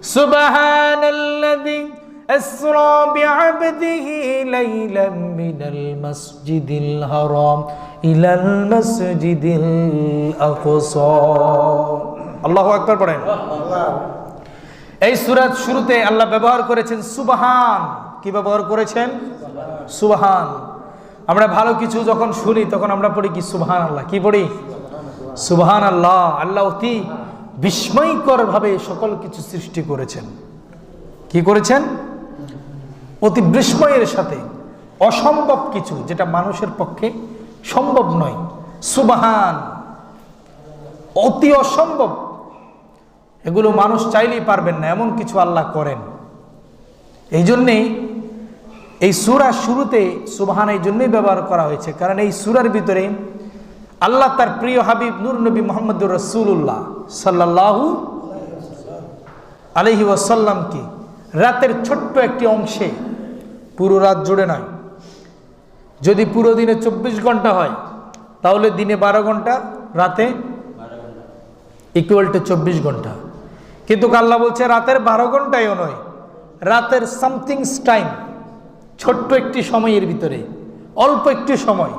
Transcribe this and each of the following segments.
সুবহানাল্লাযী আসরা বিআবদিহি লাইলাম মিনাল মাসজিদিল হারাম ইলাল মাসজিদিল আকসা। আল্লাহু আকবার পড়েন। এই সূরার শুরুতে আল্লাহ ব্যবহার করেছেন সুবহান। কি ব্যবহার করেছেন? সুবহান। আমরা ভালো কিছু যখন শুনি তখন আমরা পড়ি কি? সুবহানাল্লাহ। কি পড়ি? সুবহানাল্লাহ। আল্লাহ অতি বিস্ময়কর ভাবে সকল কিছু সৃষ্টি করেছেন। কি করেছেন? অতি বিস্ময়ের সাথে অসম্ভব কিছু, যেটা মানুষের পক্ষে সম্ভব নয়। সুবহান, অতি অসম্ভব, এগুলো মানুষ চাইলেই পারবেন না, এমন কিছু আল্লাহ করেন। এই জন্যেই এই সূরার শুরুতে সুবহান এই জন্যই ব্যবহার করা হয়েছে, কারণ এই সূরার ভিতরে আল্লাহ তার প্রিয় হাবিব নূর নবী মুহাম্মদুর রাসূলুল্লাহ সাল্লাল্লাহু আলাইহি ওয়াসাল্লামকে রাতের ছোট্ট একটি অংশে, পুরো রাত জুড়ে নয়, যদি পুরো দিনে 24 ঘন্টা হয় তাহলে দিনে 12 ঘন্টা, রাতে ইকুয়াল টু 24 ঘন্টা। কিন্তু আল্লাহ বলছে রাতের 12 ঘন্টায়ও নয়, রাতের সামথিংস টাইম, ছোট্ট একটি সময়ের ভিতরে, অল্প একটু সময়,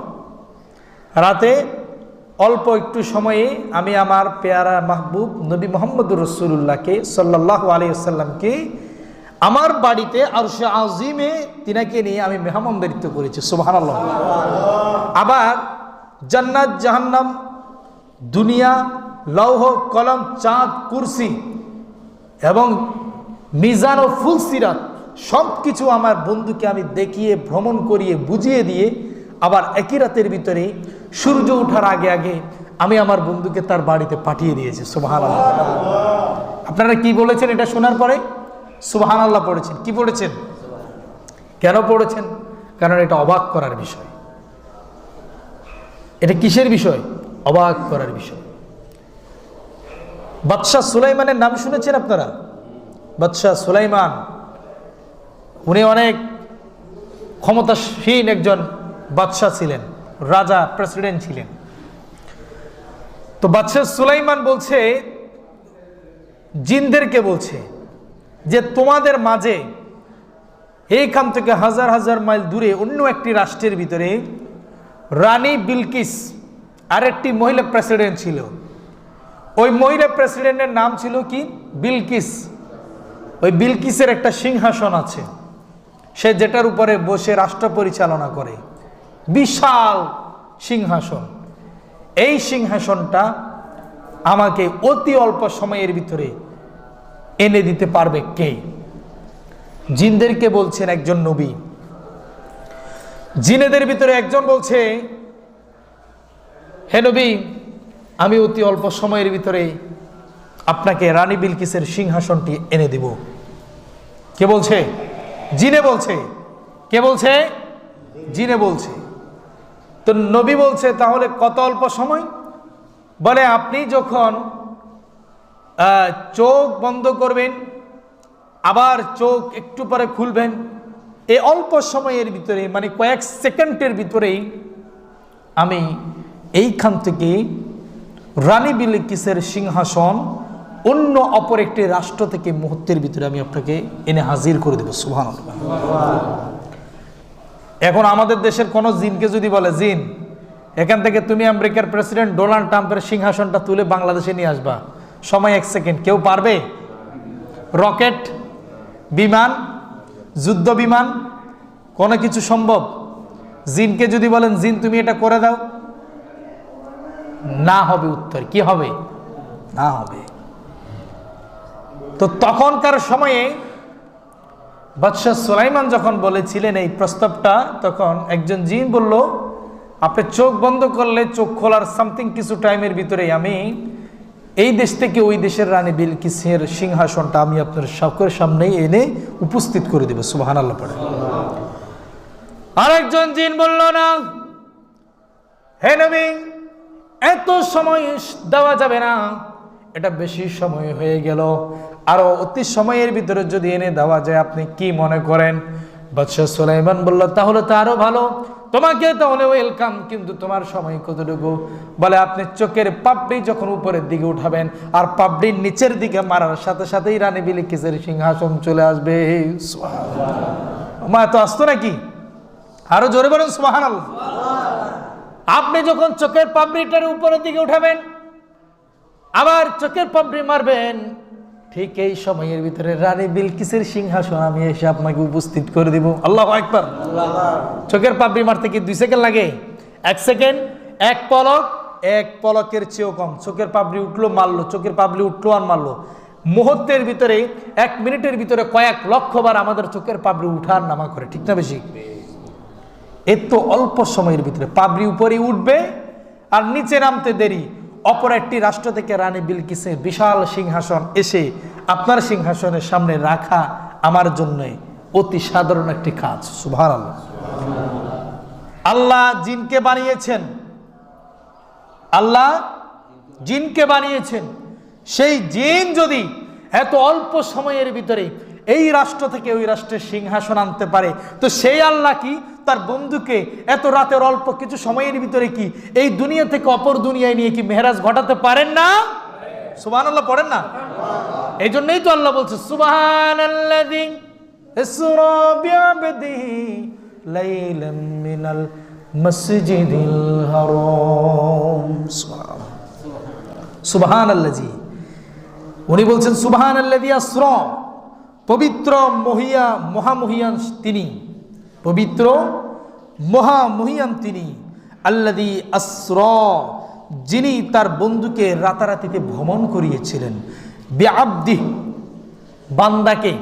রাতে অল্প একটু সময়ে আমি আমার পেয়ারা মাহবুব নবী মুহাম্মদুর রাসূলুল্লাহকে সাল্লাল্লাহু আলাইহি ওয়াসাল্লামকে আমার বাড়িতে আরশে আজিমে তিনাকে নিয়ে আমি মেহমানদারিত্ব করেছি। সুবহানাল্লাহ। আবার জান্নাত, জাহান্নাম, দুনিয়া, লৌহ কলম, চাঁদ, কুরসি এবং মিজান ও ফুলসিরাত সব কিছু আমার বন্ধুকে আমি দেখিয়ে, ভ্রমণ করিয়ে, বুঝিয়ে দিয়ে আবার একই রাতের ভিতরে সূর্য ওঠার আগে আগে আমি আমার বন্ধুকে তার বাড়িতে পাঠিয়ে দিয়েছি। সুবহানাল্লাহ। আপনারা কি বলেছেন এটা শোনার পরে? সুবহানাল্লাহ পড়েছেন। কি পড়েছেন? কেন পড়েছেন? কারণ এটা অবাক করার বিষয়। এটা কিসের বিষয়? অবাক করার বিষয়। বাদশাহ সুলাইমানের নাম শুনেছেন আপনারা? বাদশাহ সুলাইমান, উনি অনেক ক্ষমতাসীন একজন বাদশাহ ছিলেন, রাজা, প্রেসিডেন্ট ছিলেন। তো বাদশাহ সুলাইমান বলছে, জিনদেরকে বলছে যে তোমাদের মাঝে এইখান থেকে হাজার হাজার মাইল দূরে অন্য একটি রাষ্ট্রের ভিতরে রানী বিলকিস আর একটি মহিলা প্রেসিডেন্ট ছিল। ওই মহিলা প্রেসিডেন্টের নাম ছিল কি? বিলকিস। ওই বিলকিসের একটা সিংহাসন আছে, সে যেটার উপরে বসে রাষ্ট্র পরিচালনা করে, বিশাল সিংহাসন। এই সিংহাসনটা আমাকে অতি অল্প সময়ের ভিতরে এনে দিতে পারবে কে? জিনদেরকে বলছেন একজন নবী। জিনেদের ভিতরে একজন বলছে, হে নবী, আমি অতি অল্প সময়ের ভিতরে আপনাকে রানী বিলকিসের সিংহাসনটি এনে দেব। কে বলছে? জিনে বলছে। কে বলছে? জিনে বলছে। তো নবী বলছে, তাহলে কত অল্প সময়? বলে আপনি যখন চোখ বন্ধ করবেন, আবার চোখ একটু পরে খুলবেন, এই অল্প সময়ের ভিতরে, মানে কয়েক সেকেন্ডের ভিতরেই আমি এইখান থেকে রানী বিলকিসের সিংহাসন অন্য অপর একটি রাষ্ট্র থেকে মুহূর্তের ভিতরে আমি আপনাকে এনে হাজির করে দেব। সুবহানাল্লাহ। এখন আমাদের দেশের কোন জিনকে যদি বলে, জিন এখান থেকে তুমি আমেরিকার প্রেসিডেন্ট ডোনাল্ড ট্রাম্পের সিংহাসনটা তুলে বাংলাদেশে নিয়ে আসবা, সময় 1 সেকেন্ড, কেউ পারবে? রকেট, বিমান, যুদ্ধ বিমান, কোনো কিছু সম্ভব? জিনকে যদি বলেন, জিন তুমি এটা করে দাও, না হবে উত্তর। কি হবে? না হবে। তো তখনকার সময়ে বাদশাহ সুলাইমান যখন বলেছিলেন এই প্রস্তাবটা, তখন একজন জিন বলল, আপনি চোখ বন্ধ করলে চোখ খোলার সামথিং কিছু টাইমের ভিতরে আমি এই দেশ থেকে ওই দেশের রানী বিলকিসের সিংহাসনটা আমি আপনার সকলের সামনে এনে উপস্থিত করে দেব। সুবহানাল্লাহ পড়ে। আরেকজন জিন বলল, না হে নবী, এত সময় দেওয়া যাবে না, এটা বেশি সময় হয়ে গেল, আরো অতি সময়ের ভিতরে যদি এনে দেওয়া যায় আপনি কি মনে করেন? বাদশাহ সুলাইমান বলল, তাহলে তো আরো ভালো, তোমাকে তাহলে ওয়েলকাম, কিন্তু তোমার সময় কতটুকু? বলে, আপনি চোখের পাপড়ি যখন উপরের দিকে উঠাবেন আর পাপড়ির নিচের দিকে মারার সাথে সাথেই রানী বিলকিসের সিংহাসন চলে আসবে। মা তো আসতো নাকি? আরো জোরে বলেন সুবহানাল্লাহ। আপনি যখন চোখের পাপড়িটার উপরের দিকে উঠাবেন, আবার চোখের পাপড়ি মারবেন, ঠিক এই সময়ের ভিতরে রানী বিলকিসের সিংহাসন আমি এসে আপনাকে উপস্থিত করে দিব। আল্লাহু আকবার। চোখের পাপড়ি মারতে কি 2 সেকেন্ড লাগে? 1 সেকেন্ড, এক পলকের চেয়েও কম। চোখের পাপড়ি উঠলো, মারলো, চোখের পাপড়ি উঠলো আর মারলো। মুহূর্তের ভিতরে, 1 মিনিটের ভিতরে কয়েক লক্ষবার আমাদের চোখের পাপড়ি উঠার নামা করে, ঠিক না বেশি? এত অল্প সময়ের ভিতরে পাপড়ি উপরে উঠবে আর নিচে নামতে দেরি। অপর একটি রাষ্ট্র থেকে রানী বিলকিসের বিশাল সিংহাসন এসে আপনার সিংহাসনের সামনে রাখা আমার জন্য অতি সাধারণ একটি কাজ। সুবহানাল্লাহ। আল্লাহ জিনকে বানিয়েছেন, আল্লাহ জিনকে বানিয়েছেন। সেই জিন যদি এত অল্প সময়ের ভিতরে এই রাষ্ট্র থেকে ওই রাষ্ট্রের সিংহাসন আনতে পারে, তো সেই আল্লাহ কি তার বন্ধুকে এত রাতের অল্প কিছু সময়ের ভিতরে কি এই দুনিয়া থেকে অপর দুনিয়ায় নিয়ে কি মেহরাজ ঘটাতে পারেন না? সুবহানাল্লাহ পড়েন না? এই জন্যই তো আল্লাহ বলছে, সুবহানাল্লাযী ইসরা বিআবদিহি লাইলাম মিনাল মসজিদিল হারাম। সুবহানাল্লাযী, উনি বলছেন সুবহানাল্লাযী আসরা, পবিত্র মহামহিয়ান তিনি, পবিত্র মহামহিয়ান তিনি। আল্লাযী আসরা, যিনি তার বন্ধুকে রাতারাতিতে ভ্রমণ করিয়েছিলেন। বিআবদিহি, বান্দাকে